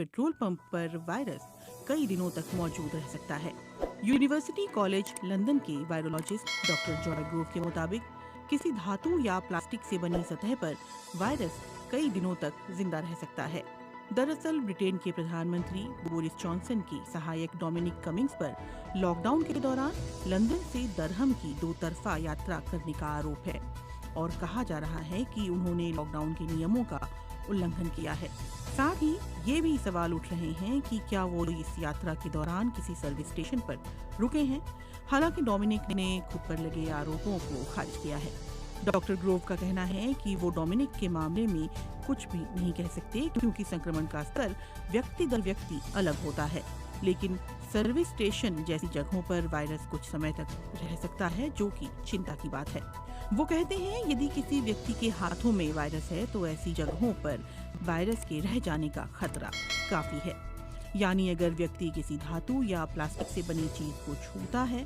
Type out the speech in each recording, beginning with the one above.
Petrol pump पर virus कई दिनों तक मौजूद रह सकता है। यूनिवर्सिटी कॉलेज लंदन के वायरोलॉजिस्ट डॉक्टर जॉय ग्रोव के मुताबिक किसी धातु या प्लास्टिक से बनी सतह पर वायरस कई दिनों तक जिंदा रह सकता है। दरअसल ब्रिटेन के प्रधानमंत्री बोरिस जॉनसन की सहायक डोमिनिक कमिंग्स पर लॉकडाउन के दौरान लंदन से दरहम की 2 तरफा यात्रा करने का आरोप है और कहा जा रहा है कि उन्होंने लॉकडाउन के नियमों का उल्लंघन किया है। साथ ही ये भी सवाल उठ रहे हैं कि क्या वो इस यात्रा के दौरान किसी सर्विस स्टेशन पर रुके हैं। हालांकि डोमिनिक ने खुद पर लगे आरोपों को खारिज किया है। डॉक्टर ग्रोव का कहना है कि वो डोमिनिक के मामले में कुछ भी नहीं कह सकते क्योंकि संक्रमण का स्तर व्यक्ति दर व्यक्ति अलग होता है, लेकिन सर्विस स्टेशन जैसी जगहों पर वायरस कुछ समय तक रह सकता है, जो कि चिंता की बात है। वो कहते हैं यदि किसी व्यक्ति के हाथों में वायरस है तो ऐसी जगहों पर वायरस के रह जाने का खतरा काफी है। यानी अगर व्यक्ति किसी धातु या प्लास्टिक से बनी चीज को छूता है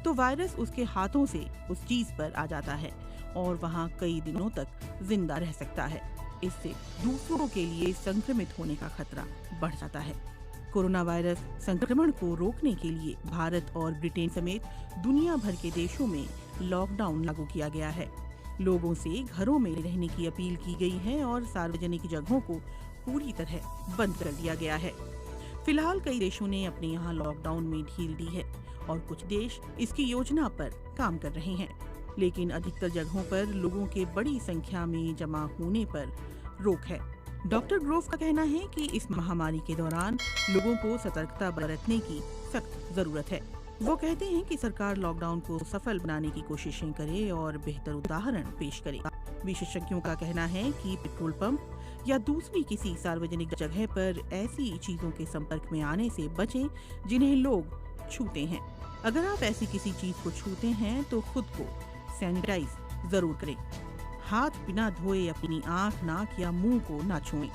तो वायरस उसके हाथों से उस चीज पर आ जाता है और वहाँ कई दिनों तक जिंदा रह सकता है। इससे दूसरों के लिए संक्रमित होने का खतरा बढ़ जाता है। कोरोना वायरस संक्रमण को रोकने के लिए भारत और ब्रिटेन समेत दुनिया भर के देशों में लॉकडाउन लागू किया गया है। लोगों से घरों में रहने की अपील की गई है और सार्वजनिक जगहों को पूरी तरह बंद कर दिया गया है। फिलहाल कई देशों ने अपने यहाँ लॉकडाउन में ढील दी है और कुछ देश इसकी योजना पर काम कर रहे हैं, लेकिन अधिकतर जगहों पर लोगों के बड़ी संख्या में जमा होने पर रोक है। डॉक्टर ग्रोव का कहना है कि इस महामारी के दौरान लोगों को सतर्कता बरतने की सख्त जरूरत है। वो कहते हैं कि सरकार लॉकडाउन को सफल बनाने की कोशिशें करे और बेहतर उदाहरण पेश करे। विशेषज्ञों का कहना है कि पेट्रोल पंप या दूसरी किसी सार्वजनिक जगह पर ऐसी चीजों के संपर्क में आने से बचें जिन्हें लोग छूते हैं। अगर आप ऐसी किसी चीज को छूते हैं तो खुद को सैनिटाइज जरूर करें। हाथ बिना धोए अपनी आंख, नाक या मुंह को ना छुएं।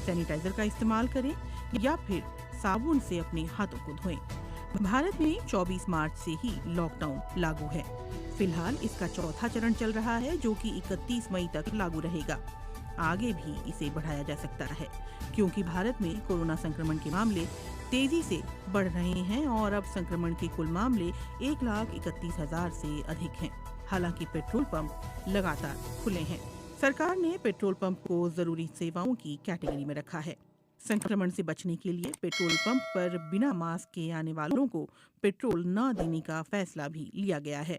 सैनिटाइजर का इस्तेमाल करें या फिर साबुन से अपने हाथों को धोएं। भारत में 24 मार्च से ही लॉकडाउन लागू है। फिलहाल इसका चौथा चरण चल रहा है, जो कि 31 मई तक लागू रहेगा। आगे भी इसे बढ़ाया जा सकता है क्योंकि भारत में कोरोना संक्रमण के मामले तेजी से बढ़ रहे हैं और अब संक्रमण के कुल मामले 1,31,000 से अधिक हैं। हालांकि पेट्रोल पंप लगातार खुले हैं। सरकार ने पेट्रोल पंप को जरूरी सेवाओं की कैटेगरी में रखा है। संक्रमण से बचने के लिए पेट्रोल पंप पर बिना मास्क के आने वालों को पेट्रोल न देने का फैसला भी लिया गया है।